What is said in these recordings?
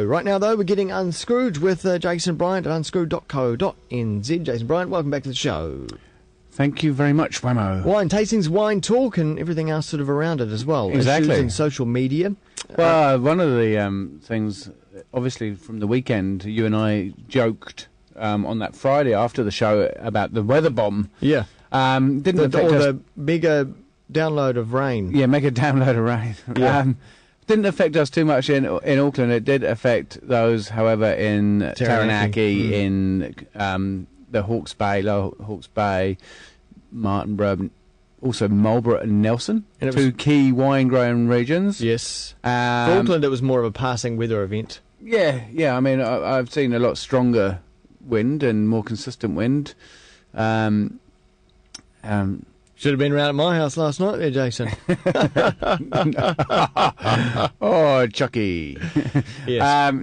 Right now, though, we're getting Unscrewed with Jason Bryant at unscrewed.co.nz. Jason Bryant, welcome back to the show. Thank you very much, Wammo. Wine tastings, wine talk, and everything else sort of around it as well. Exactly. Issues in social media. Well, one of the things, obviously, from the weekend, you and I joked on that Friday after the show about the weather bomb. Yeah. Didn't affect us. The mega download of rain. Yeah, mega download of rain. Yeah. Didn't affect us too much in Auckland. It did affect those, however, in Taranaki, in the Hawke's Bay, Lower Hawke's Bay, Martinborough, also Marlborough and Nelson, and two key wine-growing regions. Yes. For Auckland, it was more of a passing weather event. Yeah. I mean, I've seen a lot stronger wind and more consistent wind. Should have been around at my house last night there, Jason. Oh, Chucky. Yes.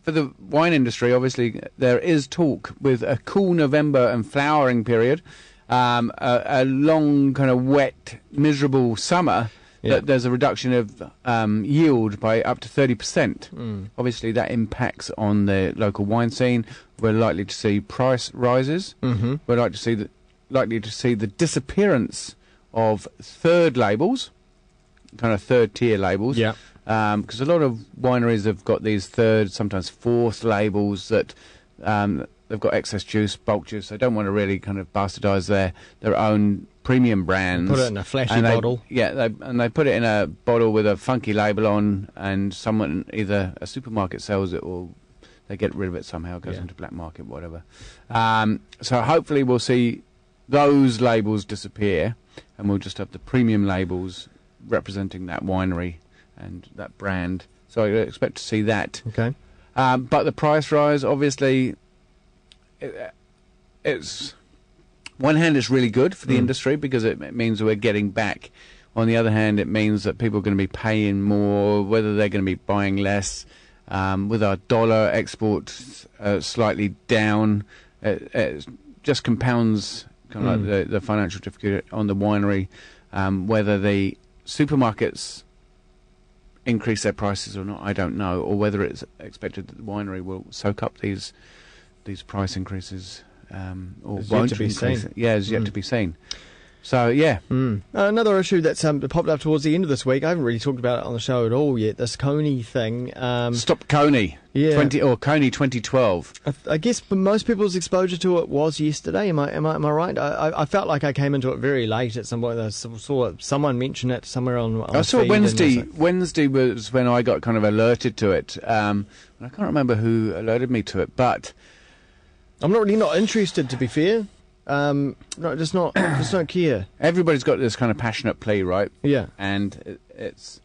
For the wine industry, obviously, there is talk with a cool November and flowering period, a long, kind of wet, miserable summer, that there's a reduction of yield by up to 30%. Obviously, that impacts on the local wine scene. We're likely to see price rises. Mm-hmm. We're likely to see the disappearance of third labels, kind of third-tier labels. Yeah. Because a lot of wineries have got these third, sometimes fourth labels that they've got excess juice, bulk juice. They don't want to really kind of bastardise their own premium brands. Put it in a flashy bottle. They put it in a bottle with a funky label on, and someone, either a supermarket sells it or they get rid of it somehow, it goes into black market, whatever. So hopefully we'll see those labels disappear, and we'll just have the premium labels representing that winery and that brand. So I expect to see that. Okay. But the price rise, obviously, it's one hand it's really good for the industry because it means we're getting back. On the other hand, it means that people are going to be paying more, whether they're going to be buying less. With our dollar exports slightly down, it just compounds kind of like the financial difficulty on the winery, whether the supermarkets increase their prices or not, I don't know, or whether it's expected that the winery will soak up these price increases or won't increase it. Yeah, is yet to be seen. So, yeah. Another issue that's popped up towards the end of this week, I haven't really talked about it on the show at all yet, this Kony thing. Stop Kony. Yeah. Kony 2012. I guess for most people's exposure to it was yesterday. Am I right? I felt like I came into it very late at some point. I saw someone mention it somewhere on I saw it Wednesday. Wednesday was when I got kind of alerted to it. I can't remember who alerted me to it, but I'm not interested, to be fair. Just don't care. Everybody's got this kind of passionate plea, right? Yeah. And it's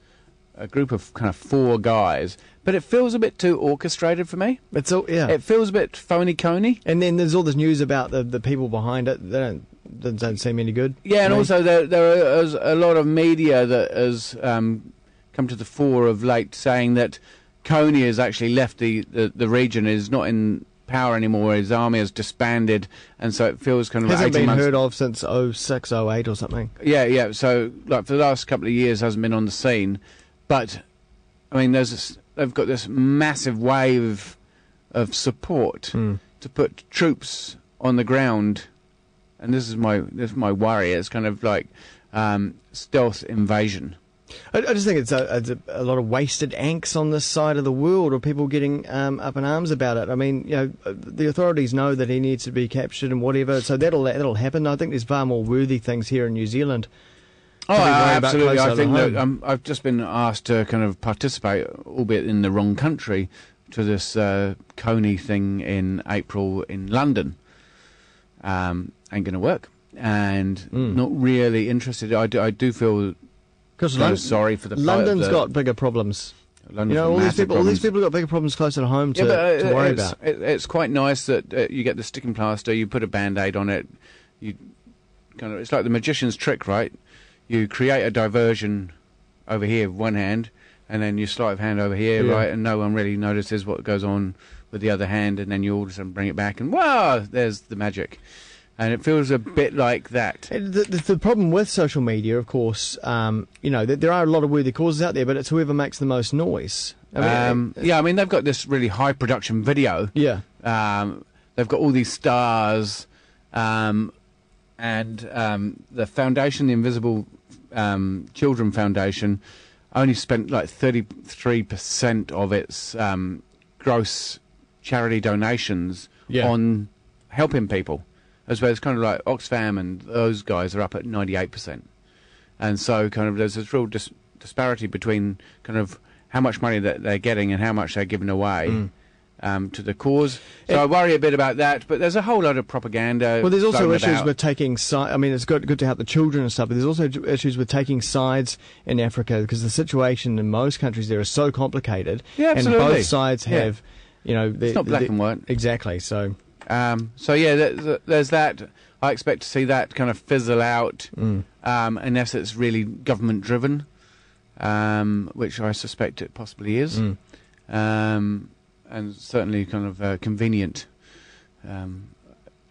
a group of kind of four guys, but it feels a bit too orchestrated for me. It feels a bit phony Kony. And then there's all this news about the people behind it. They don't seem any good. Yeah, and also there is a lot of media that has come to the fore of late saying that Kony has actually left the region, is not in power anymore. His army has disbanded, and so it feels kind of hasn't like 18 been months. heard of since 06, 08 or something. Yeah. So, like, for the last couple of years, hasn't been on the scene. But I mean, they've got this massive wave of support to put troops on the ground, and this is my worry. It's kind of like stealth invasion. I just think it's a lot of wasted angst on this side of the world, or people getting up in arms about it. I mean, the authorities know that he needs to be captured and whatever, so that'll happen. I think there's far more worthy things here in New Zealand. Oh, absolutely. I think that I've just been asked to kind of participate, albeit in the wrong country, to this Kony thing in April in London. Ain't going to work, and not really interested. I do feel. Because sorry for the London's got bigger problems. All these people have got bigger problems closer to home to worry about. It's quite nice that you get the sticking plaster, you put a band-aid on it. It's like the magician's trick, right? You create a diversion over here with one hand, and then you sleight of hand over here, right? And no one really notices what goes on with the other hand, and then you all of a sudden bring it back, and wow, there's the magic. And it feels a bit like that. The problem with social media, of course, there are a lot of worthy causes out there, but it's whoever makes the most noise. I mean, they've got this really high production video. Yeah. They've got all these stars, and the foundation, the Invisible Children Foundation, only spent like 33% of its gross charity donations on helping people. As well as kind of like Oxfam and those guys are up at 98%. And so kind of there's this real disparity between kind of how much money that they're getting and how much they're giving away to the cause. So I worry a bit about that, but there's a whole lot of propaganda. Well, there's also issues with taking sides. I mean, it's good to help the children and stuff, but there's also issues with taking sides in Africa because the situation in most countries there is so complicated. Yeah, absolutely. And both sides have, it's not black and white. Exactly, so... there's that. I expect to see that kind of fizzle out unless it's really government driven, which I suspect it possibly is, and certainly kind of convenient.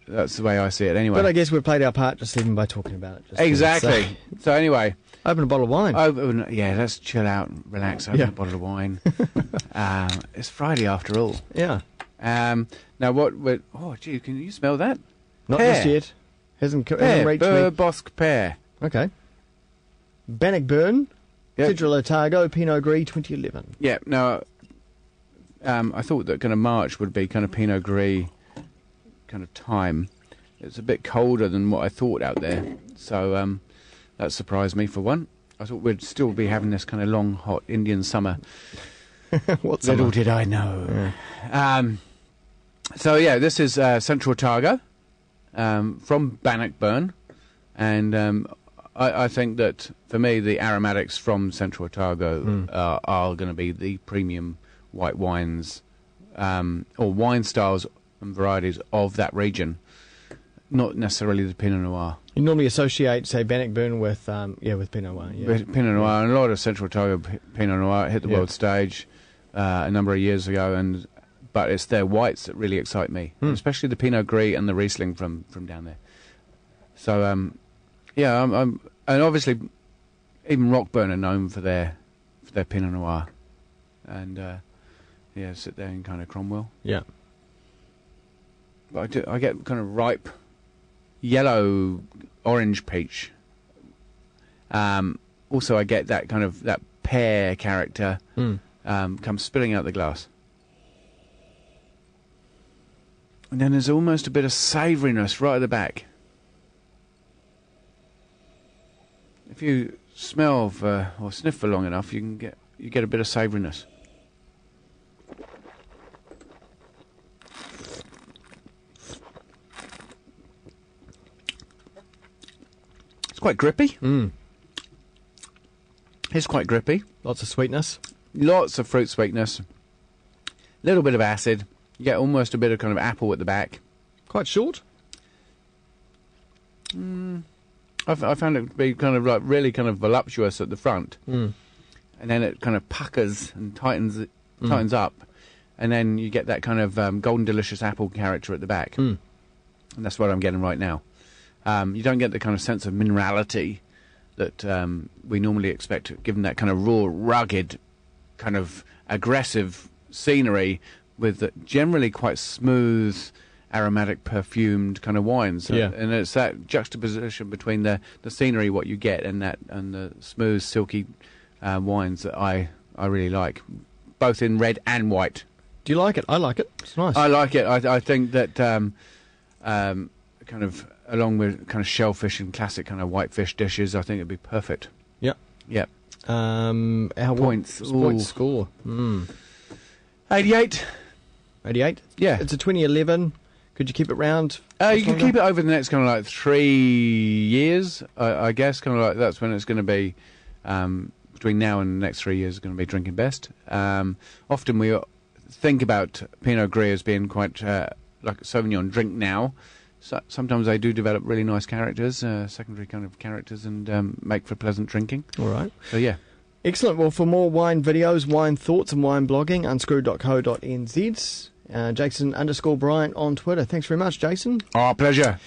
That's the way I see it anyway. But I guess we've played our part just even by talking about it. Exactly. So anyway... Open a bottle of wine. Let's chill out and relax. Open a bottle of wine. It's Friday after all. Yeah. Now what? Gee, can you smell that? Not just yet. Hasn't reached me. Bosque pear. Okay. Bannockburn, Central Otago, Pinot Gris, 2011. Yeah. Now, I thought that kind of March would be kind of Pinot Gris kind of time. It's a bit colder than what I thought out there, so that surprised me for one. I thought we'd still be having this kind of long, hot Indian summer. Little did I know. Yeah. This is Central Otago from Bannockburn, and I think that for me the aromatics from Central Otago are going to be the premium white wines or wine styles and varieties of that region, not necessarily the Pinot Noir. You normally associate, say, Bannockburn with Pinot Noir. Yeah. Pinot Noir, and a lot of Central Otago Pinot Noir hit the world stage a number of years ago, but it's their whites that really excite me, especially the Pinot Gris and the Riesling from down there. So, I'm and obviously even Rockburn are known for their Pinot Noir, and sit there in kind of Cromwell. Yeah, but I get kind of ripe yellow orange peach. Also, I get that kind of that pear character comes spilling out the glass. And then there's almost a bit of savouriness right at the back. If you smell or sniff for long enough, you get a bit of savouriness. It's quite grippy. It's quite grippy. Lots of sweetness. Lots of fruit sweetness. Little bit of acid. You get almost a bit of kind of apple at the back. Quite short? I found it to be kind of like really kind of voluptuous at the front. And then it kind of puckers and tightens up. And then you get that kind of golden delicious apple character at the back. And that's what I'm getting right now. You don't get the kind of sense of minerality that we normally expect, given that kind of raw, rugged, kind of aggressive scenery with generally quite smooth, aromatic, perfumed kind of wines. And it's that juxtaposition between the scenery, what you get, and the smooth, silky wines that I really like, both in red and white. Do you like it? I like it. It's nice. I like it. I think that kind of along with kind of shellfish and classic kind of whitefish dishes, I think it'd be perfect. Yeah. Yeah. Points score. 88. 88? Yeah. It's a 2011. Could you keep it round? You can keep it over the next kind of like 3 years, I guess. Kind of like that's when it's going to be, between now and the next 3 years, going to be drinking best. Often we think about Pinot Gris as being quite like a Sauvignon drink now. So sometimes they do develop really nice characters, secondary kind of characters, and make for pleasant drinking. All right. So, yeah. Excellent. Well, for more wine videos, wine thoughts, and wine blogging, unscrewed.co.nz. Jason _Bryant on Twitter. Thanks very much, Jason. Oh, pleasure.